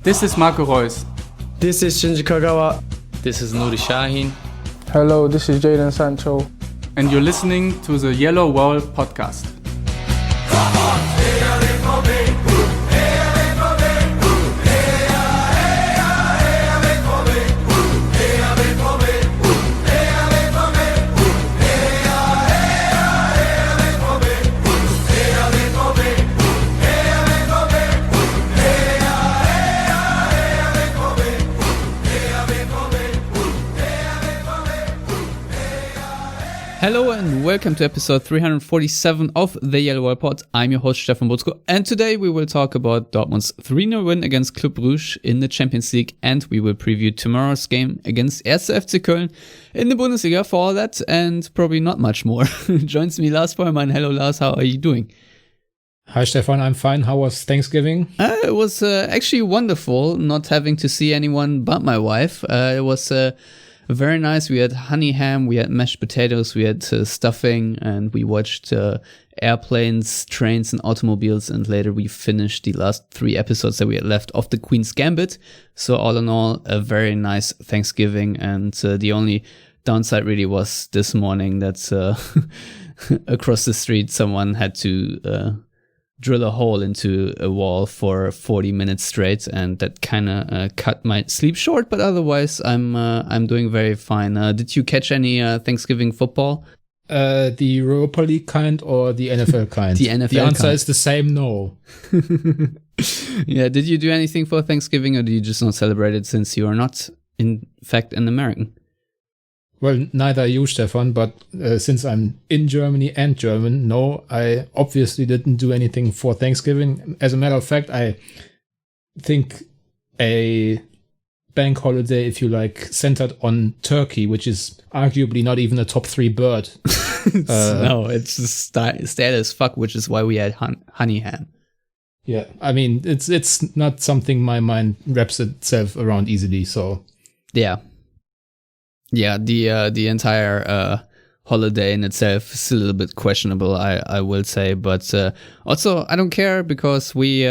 This is Marco Reus. This is Shinji Kagawa. This is Nuri Sahin. Hello, this is Jadon Sancho. And you're listening to the Yellow Wall podcast. Hello and welcome to episode 347 of the Yellowwallpod. I'm your host Stefan Butzko, and today we will talk about Dortmund's 3-0 win against Club Brugge in the Champions League, and we will preview tomorrow's game against 1. FC Köln in the Bundesliga. For all that and probably not much more, joins me Lars Bollmann. Hello Lars, how are you doing? Hi Stefan, I'm fine. How was Thanksgiving? It was actually wonderful, not having to see anyone but my wife. It was very nice. We had honey ham, we had mashed potatoes, we had stuffing, and we watched airplanes, trains, and automobiles. And later we finished the last 3 episodes that we had left of The Queen's Gambit. So all in all, a very nice Thanksgiving. And the only downside really was this morning that across the street someone had to drill a hole into a wall for 40 minutes straight, and that kind of cut my sleep short. But otherwise, I'm doing very fine. Did you catch any Thanksgiving football? The Europa League kind or the NFL kind? The NFL. The answer is the same. No. Yeah. Did you do anything for Thanksgiving, or do you just not celebrate it since you are not, in fact, an American? Well, neither you, Stefan, but since I'm in Germany and German, no, I obviously didn't do anything for Thanksgiving. As a matter of fact, I think a bank holiday, if you like, centered on turkey, which is arguably not even a top 3 bird. No, it's stale as fuck, which is why we had honey ham. Yeah, I mean, it's not something my mind wraps itself around easily, so. Yeah. Yeah, the entire holiday in itself is a little bit questionable, I will say. But also, I don't care because we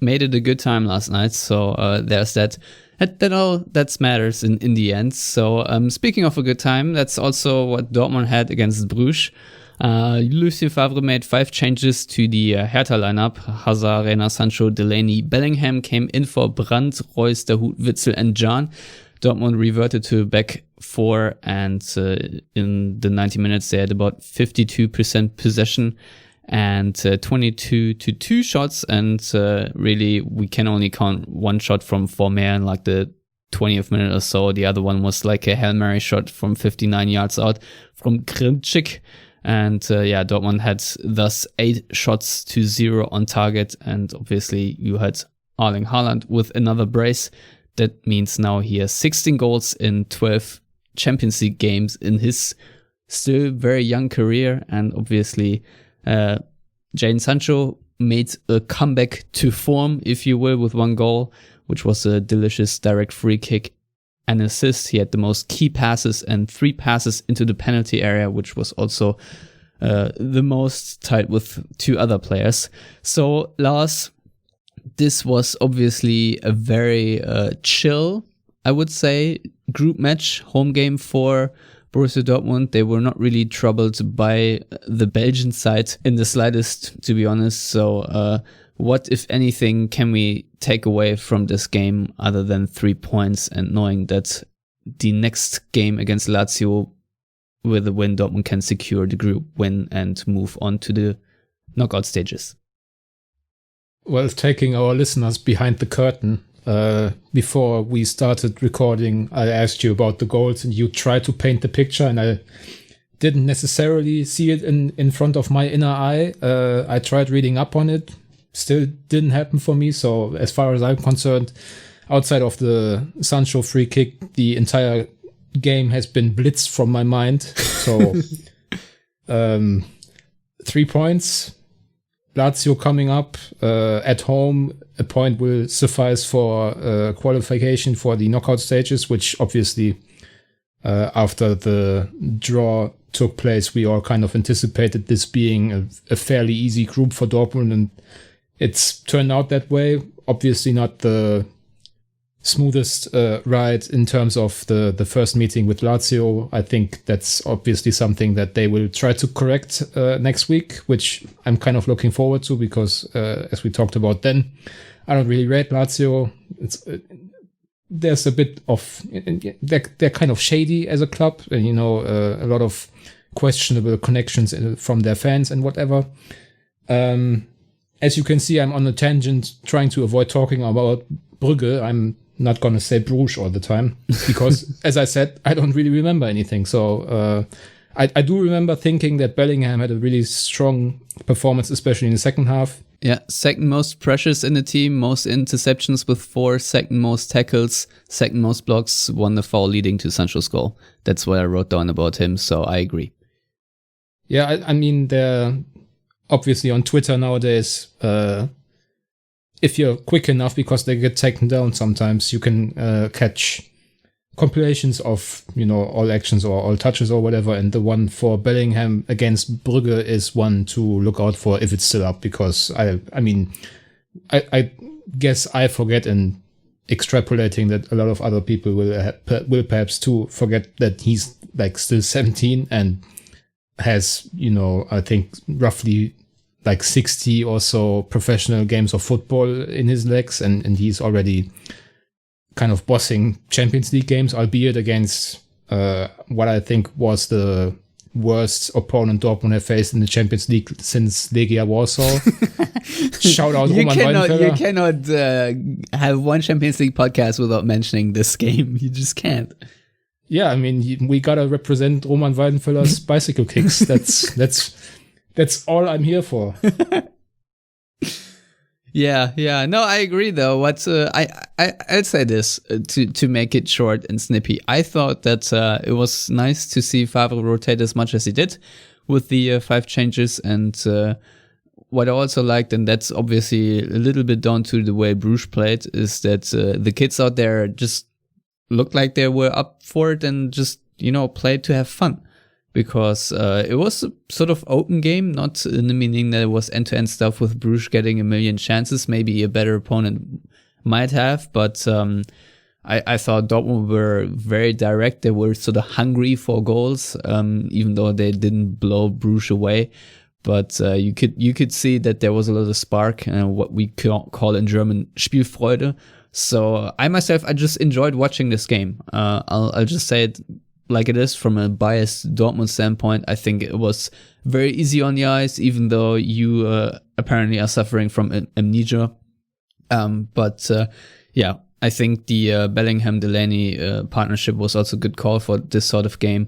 made it a good time last night. So there's that. That all that matters in the end. So speaking of a good time, that's also what Dortmund had against Bruges. Lucien Favre made 5 changes to the Hertha lineup. Hazard, Reina, Sancho, Delaney, Bellingham came in for Brandt, Reus, Dahoud, Witzel, and Can. Dortmund reverted to back 4, and in the 90 minutes they had about 52% possession and 22-2 shots, and really we can only count 1 shot from Vormer in like the 20th minute or so. The other one was like a Hail Mary shot from 59 yards out from Grimchik. And Dortmund had thus 8 shots to 0 on target, and obviously you had Erling Haaland with another brace. That means now he has 16 goals in 12 Champions League games in his still very young career. And obviously, Jadon Sancho made a comeback to form, if you will, with 1 goal, which was a delicious direct free kick and assist. He had the most key passes and 3 passes into the penalty area, which was also the most, tied with 2 other players. So, Lars, this was obviously a very chill, I would say, group match, home game for Borussia Dortmund. They were not really troubled by the Belgian side in the slightest, to be honest. So what, if anything, can we take away from this game other than 3 points, and knowing that the next game against Lazio, with a win, Dortmund can secure the group win and move on to the knockout stages? Well, taking our listeners behind the curtain, before we started recording, I asked you about the goals and you tried to paint the picture, and I didn't necessarily see it in front of my inner eye. I tried reading up on it, still didn't happen for me. So as far as I'm concerned, outside of the Sancho free kick, the entire game has been blitzed from my mind. So 3 points. Lazio coming up at home. A point will suffice for qualification for the knockout stages, which obviously after the draw took place, we all kind of anticipated this being a fairly easy group for Dortmund, and it's turned out that way. Obviously not the smoothest ride in terms of the first meeting with Lazio. I think that's obviously something that they will try to correct next week, which I'm kind of looking forward to because, as we talked about then, I don't really rate Lazio. There's a bit of they're kind of shady as a club, and a lot of questionable connections from their fans and whatever. As you can see, I'm on a tangent trying to avoid talking about Brugge. I'm not going to say Bruges all the time because, as I said, I don't really remember anything. So I do remember thinking that Bellingham had a really strong performance, especially in the second half. Yeah, second most pressures in the team, most interceptions with 4, second most tackles, second most blocks, won the foul leading to Sancho's goal. That's what I wrote down about him, so I agree. Yeah, I mean, they're obviously on Twitter nowadays. If you're quick enough, because they get taken down sometimes, you can catch compilations of, all actions or all touches or whatever. And the one for Bellingham against Brugge is one to look out for if it's still up, because I guess I forget in extrapolating that a lot of other people will perhaps too forget that he's like still 17 and has, I think roughly like 60 or so professional games of football in his legs, and he's already kind of bossing Champions League games, albeit against what I think was the worst opponent Dortmund have faced in the Champions League since Legia Warsaw. Shout out Roman Weidenfeller. You cannot have one Champions League podcast without mentioning this game. You just can't. Yeah, I mean, we gotta represent Roman Weidenfeller's bicycle kicks. That's all I'm here for. Yeah. No, I agree though. I'd say this to make it short and snippy. I thought that it was nice to see Favre rotate as much as he did with the 5 changes, and what I also liked, and that's obviously a little bit down to the way Bruges played, is that the kids out there just looked like they were up for it and just played to have fun. Because it was a sort of open game, not in the meaning that it was end-to-end stuff with Bruges getting a million chances. Maybe a better opponent might have, but I thought Dortmund were very direct. They were sort of hungry for goals, even though they didn't blow Bruges away. But you could see that there was a lot of spark, what we call in German Spielfreude. So I just enjoyed watching this game. I'll just say it like it is from a biased Dortmund standpoint. I think it was very easy on the ice, even though you apparently are suffering from amnesia. But I think the Bellingham-Delaney partnership was also a good call for this sort of game.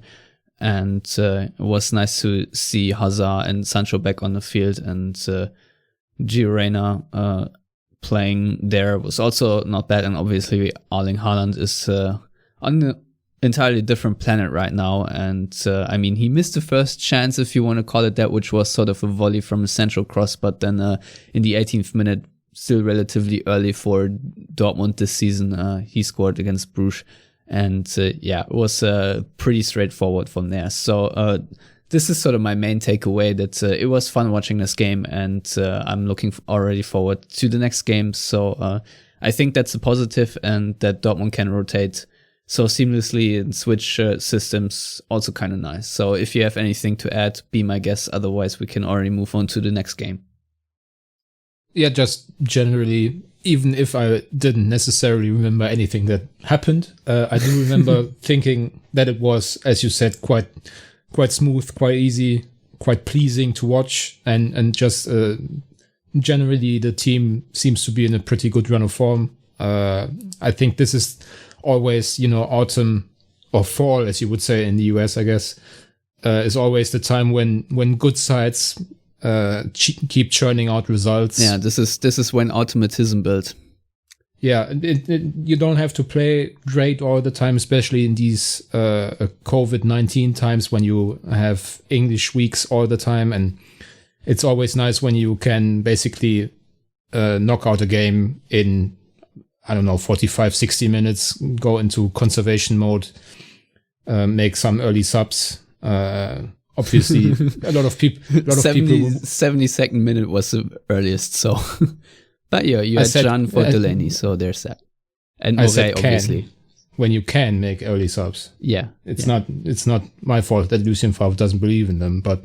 And it was nice to see Hazard and Sancho back on the field, and Gio Reyna playing there was also not bad. And obviously Erling Haaland is on the entirely different planet right now, and he missed the first chance, if you want to call it that, which was sort of a volley from a central cross, but then in the 18th minute, still relatively early for Dortmund this season, he scored against Bruges, and it was pretty straightforward from there. So this is sort of my main takeaway, that it was fun watching this game, and I'm looking already forward to the next game. So I think that's a positive, and that Dortmund can rotate so seamlessly and switch systems, also kind of nice. So if you have anything to add, be my guest. Otherwise, we can already move on to the next game. Yeah, just generally, even if I didn't necessarily remember anything that happened, I do remember thinking that it was, as you said, quite smooth, quite easy, quite pleasing to watch, and just generally the team seems to be in a pretty good run of form. I think this is always, autumn or fall, as you would say in the US, I guess, is always the time when good sides keep churning out results. Yeah, this is when Autumnmatism built. Yeah, you don't have to play great all the time, especially in these COVID-19 times when you have English weeks all the time, and it's always nice when you can basically knock out a game in 45, 60 minutes, go into conservation mode, make some early subs. Obviously, a lot of people. 72nd minute was the earliest, so. But you had Jan for Delaney, so there's that. And I Morey, said obviously. when you can make early subs. Yeah. It's not my fault that Lucien Favre doesn't believe in them, but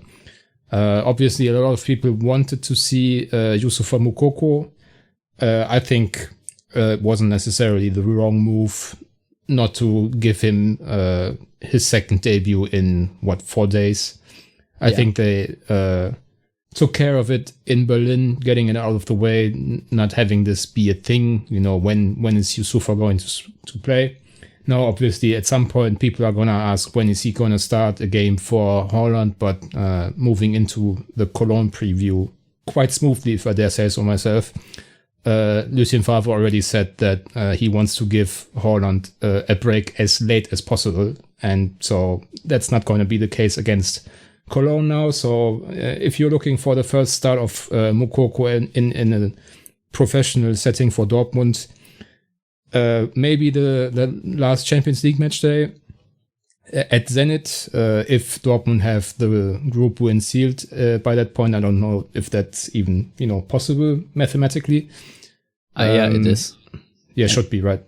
obviously a lot of people wanted to see Youssoufa Moukoko. I think it wasn't necessarily the wrong move not to give him his second debut in 4 days. I think they took care of it in Berlin, getting it out of the way, not having this be a thing. When is Youssoufa going to play? Now, obviously, at some point, people are going to ask, when is he going to start a game for Haaland? But moving into the Cologne preview quite smoothly, if I dare say so myself, Lucien Favre already said that he wants to give Haaland a break as late as possible. And so that's not going to be the case against Cologne now. So if you're looking for the first start of Moukoko in a professional setting for Dortmund, maybe the last Champions League match day at Zenit, if Dortmund have the group win sealed by that point. I don't know if that's even possible mathematically. Yeah, it is. Yeah, should be, right.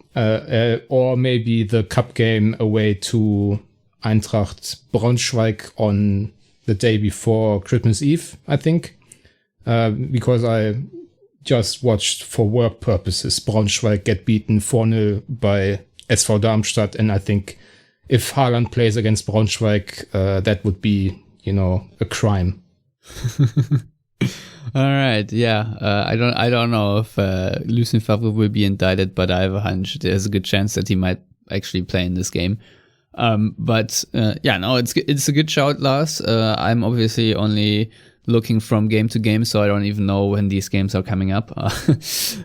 Or maybe the cup game away to Eintracht Braunschweig on the day before Christmas Eve, I think. Because I just watched for work purposes Braunschweig get beaten 4-0 by SV Darmstadt, and I think if Haaland plays against Braunschweig, that would be, a crime. All right, yeah. I don't know if Lucien Favre will be indicted, but I have a hunch there's a good chance that he might actually play in this game. But it's a good shout, Lars. I'm obviously only looking from game to game, so I don't even know when these games are coming up.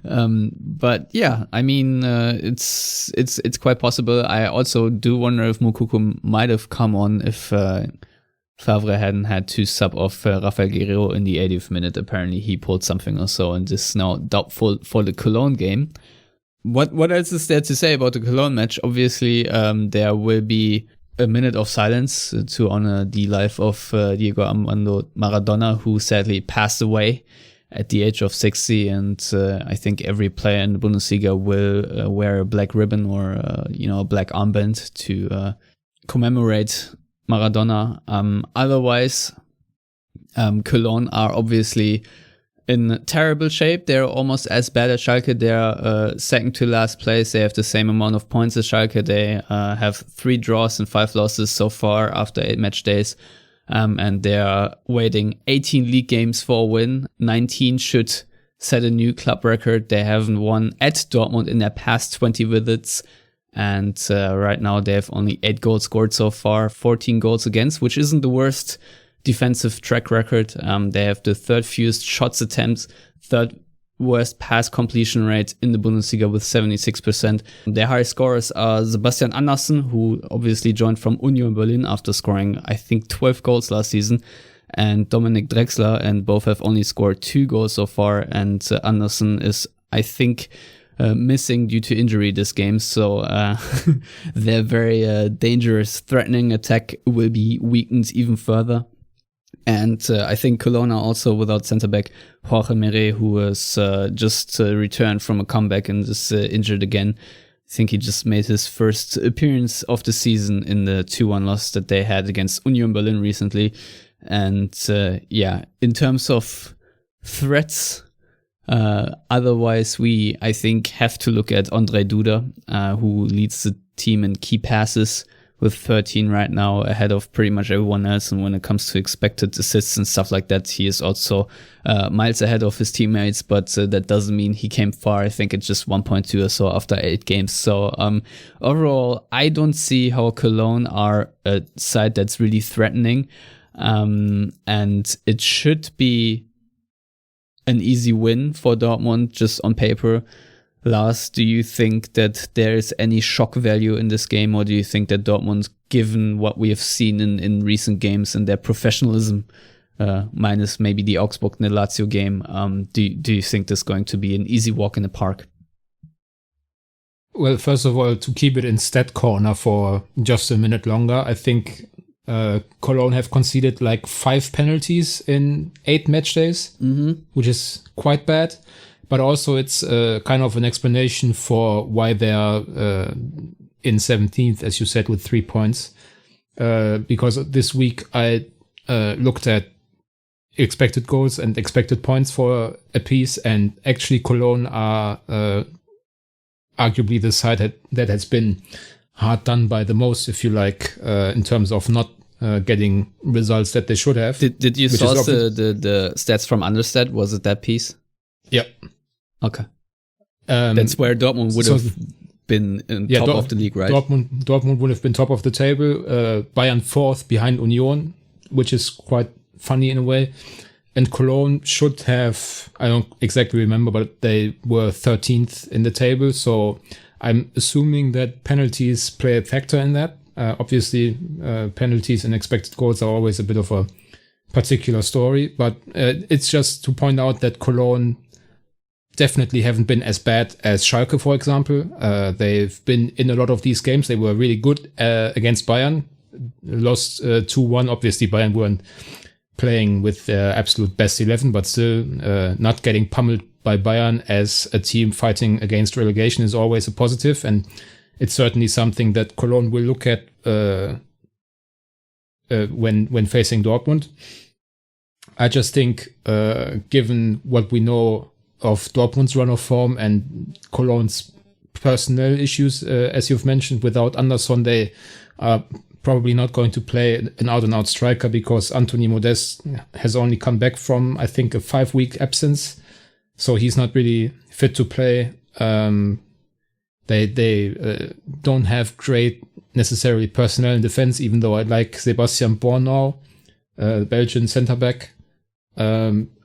But yeah, I mean, it's quite possible. I also do wonder if Moukoko might have come on if Favre hadn't had to sub off Rafael Guerreiro in the 80th minute. Apparently he pulled something or so and is now doubtful for the Cologne game. What else is there to say about the Cologne match? Obviously, there will be a minute of silence to honor the life of Diego Armando Maradona, who sadly passed away at the age of 60. And I think every player in the Bundesliga will wear a black ribbon or a black armband to commemorate Maradona. Otherwise, Cologne are obviously in terrible shape. They're almost as bad as Schalke. They're second to last place. They have the same amount of points as Schalke. They have 3 draws and 5 losses so far after 8 match days. And they're waiting 18 league games for a win. 19 should set a new club record. They haven't won at Dortmund in their past 20 visits. And right now they have only 8 goals scored so far, 14 goals against, which isn't the worst defensive track record. They have the 3rd fewest shots attempts, 3rd worst pass completion rate in the Bundesliga with 76%. Their highest scorers are Sebastian Andersen, who obviously joined from Union Berlin after scoring, I think, 12 goals last season, and Dominik Drexler, and both have only scored 2 goals so far. And Andersen is, I think, missing due to injury this game, so their very dangerous, threatening attack will be weakened even further. And I think Cologne are also without centre-back Jorge Mere, who has just returned from a comeback and is injured again. I think he just made his first appearance of the season in the 2-1 loss that they had against Union Berlin recently. And in terms of threats, otherwise we, I think, have to look at Ondrej Duda, who leads the team in key passes with 13 right now, ahead of pretty much everyone else. And when it comes to expected assists and stuff like that, he is also miles ahead of his teammates, but that doesn't mean he came far. I think it's just 1.2 or so after 8 games. So overall, I don't see how Cologne are a side that's really threatening. And it should be an easy win for Dortmund, just on paper. Lars, do you think that there is any shock value in this game, or do you think that Dortmund, given what we have seen in recent games and their professionalism, minus maybe the Augsburg and the Lazio game, do you think this is going to be an easy walk in the park? Well, first of all, to keep it in stat corner for just a minute longer, I think Cologne have conceded like 5 penalties in 8 match days, which is quite bad. but also it's kind of an explanation for why they are in 17th, as you said, with 3 points. Because this week I looked at expected goals and expected points for a piece, and actually Cologne are arguably the side that has been hard done by the most, if you like, in terms of not getting results that they should have. Did you source the stats from Understat? Was it that piece? Yep. Okay. That's where Dortmund would have been top of the league, right? Dortmund would have been top of the table. Bayern 4th behind Union, which is quite funny in a way. And Cologne should have, I don't exactly remember, but they were 13th in the table. So I'm assuming that penalties play a factor in that. Obviously, penalties and expected goals are always a bit of a particular story. But it's just to point out that Cologne definitely haven't been as bad as Schalke, for example. They've been in a lot of these games. They were really good against Bayern. Lost 2-1. Obviously, Bayern weren't playing with their absolute best 11, but still not getting pummeled by Bayern as a team fighting against relegation is always a positive. And it's certainly something that Cologne will look at when facing Dortmund. I just think, given what we know of Dortmund's run of form and Cologne's personnel issues, as you've mentioned, without Anderson, they are probably not going to play an out-and-out striker because Anthony Modeste has only come back from, I think, a 5-week absence. So he's not really fit to play. They don't have great necessarily personnel in defense, even though I like Sebastian Bornau, Belgian centre-back.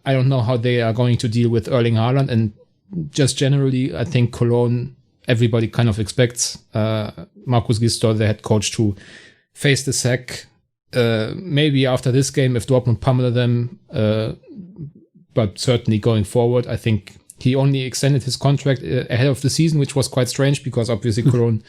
I don't know how they are going to deal with Erling Haaland, and just generally, I think Cologne, everybody kind of expects Markus Gisdol, the head coach, to face the sack. Maybe after this game, if Dortmund pummel them, but certainly going forward, I think he only extended his contract ahead of the season, which was quite strange because obviously Cologne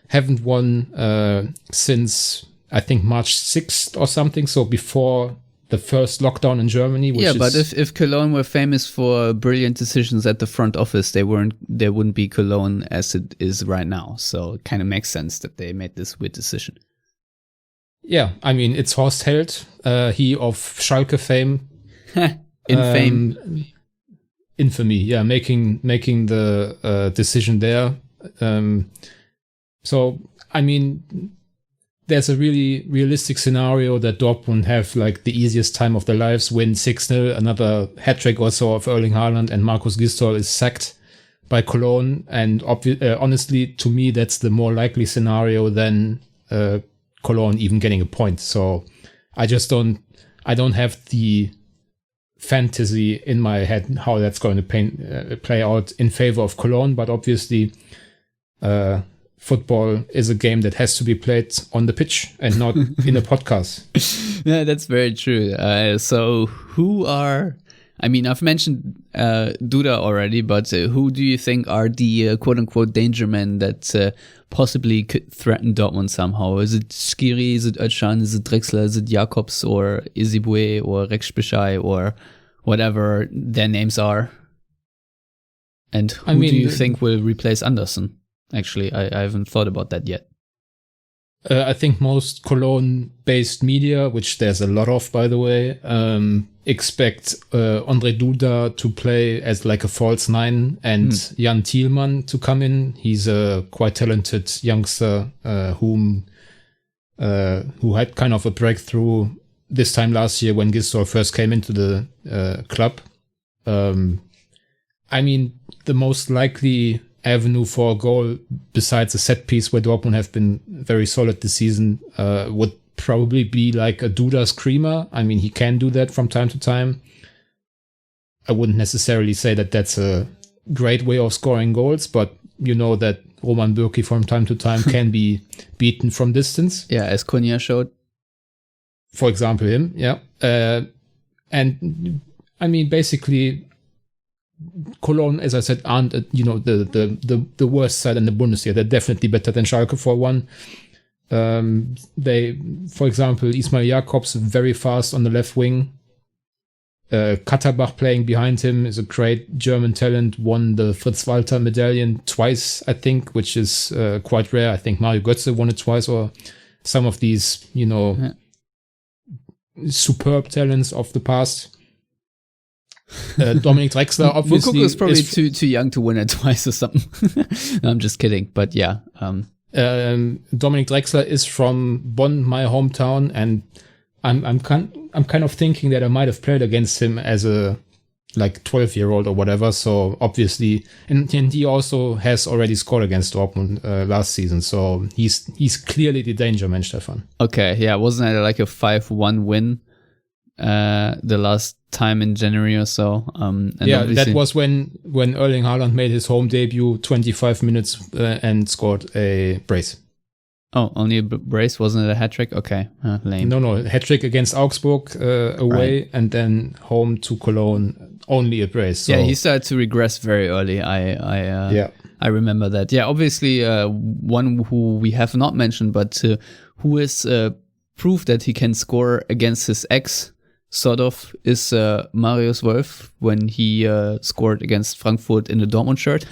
haven't won since I think March 6th or something, so before the first lockdown in Germany. But if Cologne were famous for brilliant decisions at the front office, they wouldn't be Cologne as it is right now. So it kind of makes sense that they made this weird decision. Yeah, I mean, it's Horst Held, he of Schalke fame. Infamy, yeah, making the decision there. So, I mean, there's a really realistic scenario that Dortmund have like the easiest time of their lives, win 6-0, another hat-trick or so of Erling Haaland, and Markus Gisdol is sacked by Cologne. And honestly, to me, that's the more likely scenario than Cologne even getting a point. So I don't have the fantasy in my head how that's going to play out in favor of Cologne, but obviously football is a game that has to be played on the pitch and not in a podcast. Yeah, that's very true. So I've mentioned Duda already, but who do you think are the quote-unquote danger men that possibly could threaten Dortmund somehow? Is it Skiri, is it Özcan, is it Drexler, is it Jakobs or Izibue or Rex Bishai or whatever their names are? And who do you think will replace Anderson? Actually, I haven't thought about that yet. I think most Cologne-based media, which there's a lot of, by the way, expect Andre Duda to play as like a false nine and Jan Thielmann to come in. He's a quite talented youngster who had kind of a breakthrough this time last year when Gisdol first came into the club. I mean, the most likely avenue for a goal besides a set piece where Dortmund have been very solid this season would probably be like a Duda screamer. I mean, he can do that from time to time. I wouldn't necessarily say that that's a great way of scoring goals, but you know that Roman Bürki from time to time can be beaten from distance. Yeah, as Konya showed. For example, him, yeah. And I mean, basically, Cologne, as I said, aren't the worst side in the Bundesliga. They're definitely better than Schalke for one. They, for example, Ismail Jakobs very fast on the left wing. Katterbach playing behind him is a great German talent, won the Fritz-Walter medallion twice, I think, which is quite rare. I think Mario Götze won it twice, or some of these, superb talents of the past. Dominik Drexler, obviously. Mukoko is probably too young to win it twice or something. No, I'm just kidding. But yeah. Dominik Drexler is from Bonn, my hometown, and I'm kind of thinking that I might have played against him as a 12-year-old or whatever. So obviously, and he also has already scored against Dortmund last season. So he's clearly the danger man, Stefan. Okay, yeah, wasn't it like a 5-1 win the last time in January or so? And that was when Erling Haaland made his home debut, 25 minutes and scored a brace. Oh, only a brace? Wasn't it a hat-trick? Okay, lame. No, hat-trick against Augsburg away, right. And then home to Cologne, only a brace. So. Yeah, he started to regress very early. I remember that. Yeah, obviously one who we have not mentioned, but who is proof that he can score against his ex, sort of, is Marius Wolf when he scored against Frankfurt in the Dortmund shirt.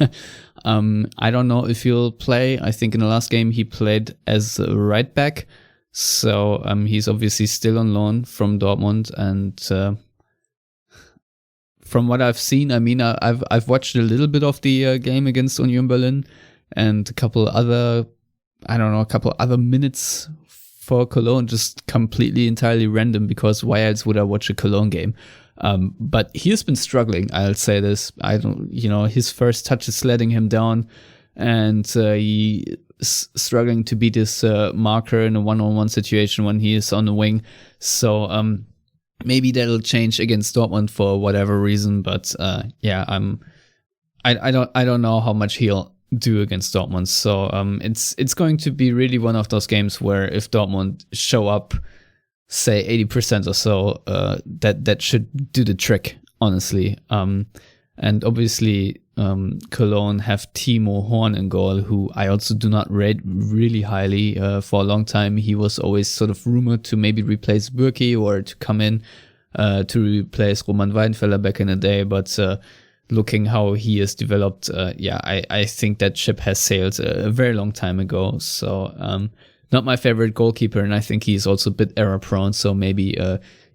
I don't know if he'll play. I think in the last game he played as a right back. So he's obviously still on loan from Dortmund. And from what I've seen, I mean, I've watched a little bit of the game against Union Berlin and a couple other minutes for Cologne, just completely entirely random, because why else would I watch a Cologne game? But he has been struggling, I'll say this. His first touch is letting him down, and he is struggling to beat his marker in a one-on-one situation when he is on the wing. So maybe that'll change against Dortmund for whatever reason. But I don't know how much he'll do against Dortmund. So it's going to be really one of those games where if Dortmund show up, say 80% or so, that should do the trick, honestly. And obviously Cologne have Timo Horn in goal, who I also do not rate really highly. For a long time he was always sort of rumored to maybe replace Bürki or to come in to replace Roman Weidenfeller back in the day, but looking how he has developed, I think that ship has sailed a very long time ago. So not my favorite goalkeeper, and I think he's also a bit error prone. So maybe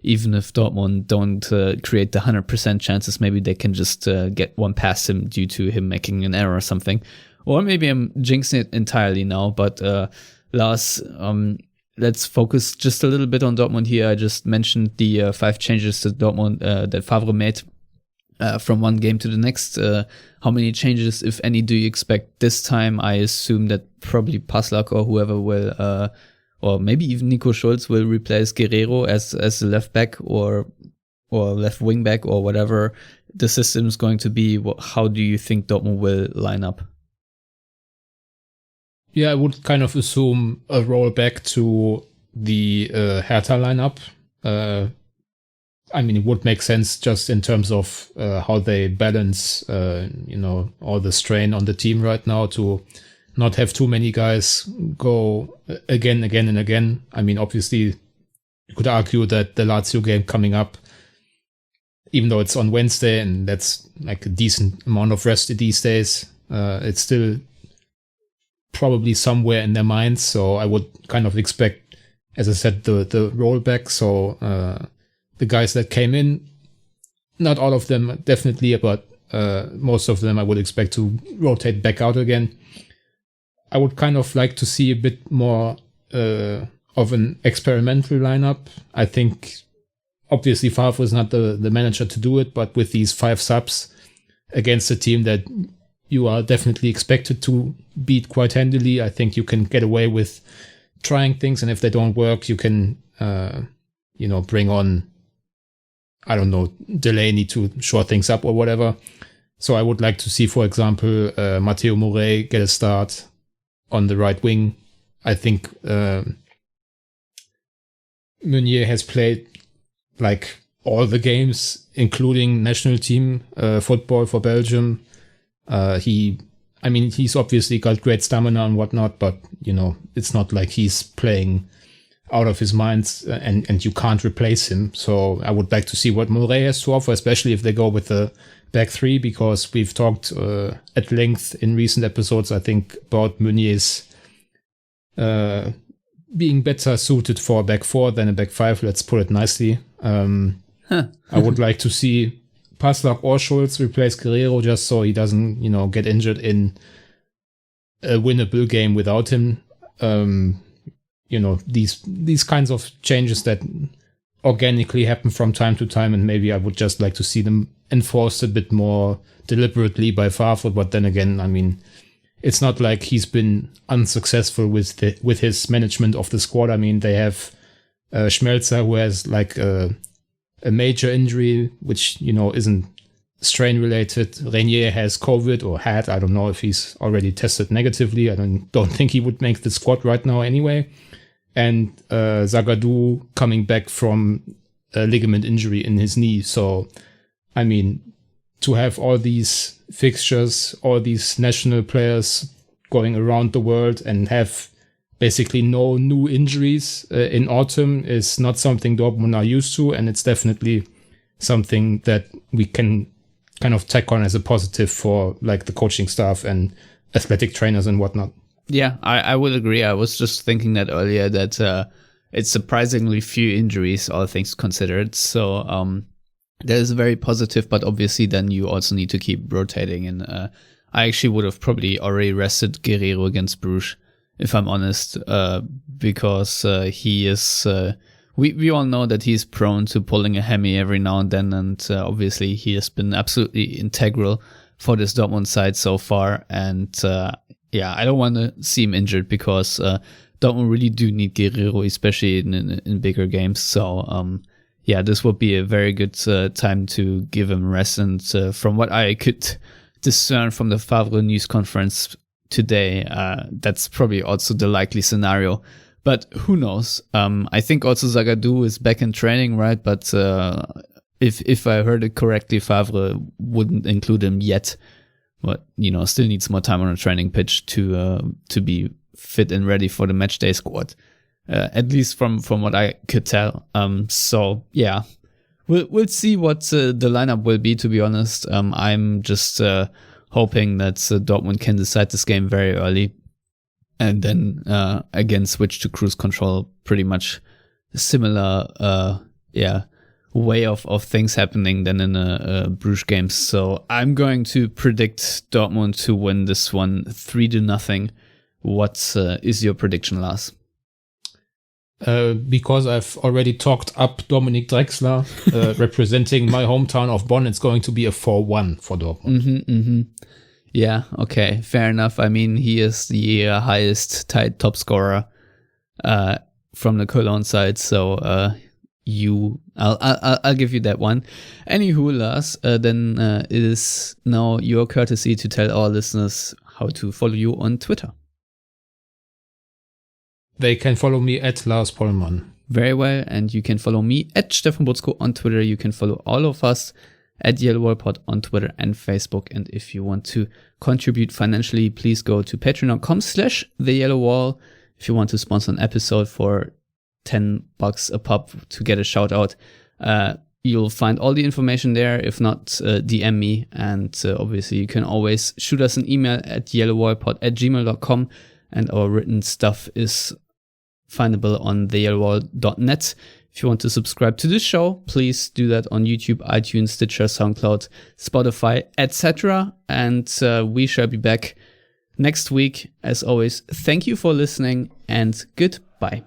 even if Dortmund don't create the 100% chances, maybe they can just get one past him due to him making an error or something. Or maybe I'm jinxing it entirely now. But Lars, let's focus just a little bit on Dortmund here. I just mentioned the 5 changes to Dortmund that Favre made. From one game to the next, how many changes, if any, do you expect this time? I assume that probably Paslak or whoever will, or maybe even Nico Schulz will replace Guerrero as the left back or left wing back or whatever the system is going to be. How do you think Dortmund will line up? Yeah, I would kind of assume a roll back to the Hertha lineup. I mean, it would make sense just in terms of how they balance, all the strain on the team right now, to not have too many guys go again and again. I mean, obviously, you could argue that the Lazio game coming up, even though it's on Wednesday and that's like a decent amount of rest these days, it's still probably somewhere in their minds. So I would kind of expect, as I said, the rollback. So the guys that came in, not all of them definitely, but most of them I would expect to rotate back out again. I would kind of like to see a bit more of an experimental lineup. I think obviously Favre is not the manager to do it, but with these 5 subs against a team that you are definitely expected to beat quite handily, I think you can get away with trying things, and if they don't work, you can bring on, I don't know, Delaney to shore things up or whatever. So I would like to see, for example, Matteo Morey get a start on the right wing. I think Meunier has played like all the games, including national team football for Belgium. He's obviously got great stamina and whatnot, but it's not like he's playing out of his mind, and you can't replace him. So I would like to see what Mulray has to offer, especially if they go with the back three, because we've talked at length in recent episodes, I think, about Meunier's being better suited for a back four than a back five. Let's put it nicely. I would like to see Passlack or Schulz replace Guerrero, just so he doesn't, get injured in a winnable game without him. These kinds of changes that organically happen from time to time, and maybe I would just like to see them enforced a bit more deliberately by Favre. But then again, I mean, it's not like he's been unsuccessful with his management of the squad. I mean, they have Schmelzer, who has like a major injury, which, isn't strain related. Renier has COVID, or had. I don't know if he's already tested negatively. I don't think he would make the squad right now anyway. And Zagadou coming back from a ligament injury in his knee. So, I mean, to have all these fixtures, all these national players going around the world and have basically no new injuries in autumn is not something Dortmund are used to, and it's definitely something that we can kind of tack on as a positive for like the coaching staff and athletic trainers and whatnot. Yeah, I would agree. I was just thinking that earlier, that it's surprisingly few injuries, all things considered. So that is very positive, but obviously then you also need to keep rotating. And I actually would have probably already rested Guerrero against Bruges, if I'm honest, because he is... we all know that he's prone to pulling a hammy every now and then, and obviously he has been absolutely integral for this Dortmund side so far. And I don't want to see him injured, because Dortmund really do need Guerrero, especially in bigger games. So this would be a very good time to give him rest. And from what I could discern from the Favre news conference today, that's probably also the likely scenario. But who knows? I think also Zagadou is back in training, right? But if I heard it correctly, Favre wouldn't include him yet. But, still needs more time on a training pitch to be fit and ready for the matchday squad. At least from what I could tell. We'll see what the lineup will be, to be honest. I'm just hoping that Dortmund can decide this game very early, and then again switch to cruise control. Pretty much similar way of things happening than in a Bruges game. So I'm going to predict Dortmund to win this one 3-0. What is your prediction, Lars? Because I've already talked up Dominik Drexler, representing my hometown of Bonn, it's going to be a 4-1 for Dortmund. Yeah, okay, fair enough. I mean, he is the highest tied top scorer from the Köln side, so I'll give you that one. Anywho, Lars, then it is now your courtesy to tell our listeners how to follow you on Twitter. They can follow me at Lars Pollmann. Very well, and you can follow me at Stefan Butzko on Twitter. You can follow all of us at Yellowwallpod on Twitter and Facebook. And if you want to contribute financially, please go to patreon.com/theyellowwall. If you want to sponsor an episode for $10 a pop to get a shout out, you'll find all the information there. If not, DM me. And obviously you can always shoot us an email at yellowwallpod@gmail.com, and our written stuff is findable on theyellowwall.net. If you want to subscribe to this show, please do that on YouTube, iTunes, Stitcher, SoundCloud, Spotify, etc. And we shall be back next week. As always, thank you for listening, and goodbye.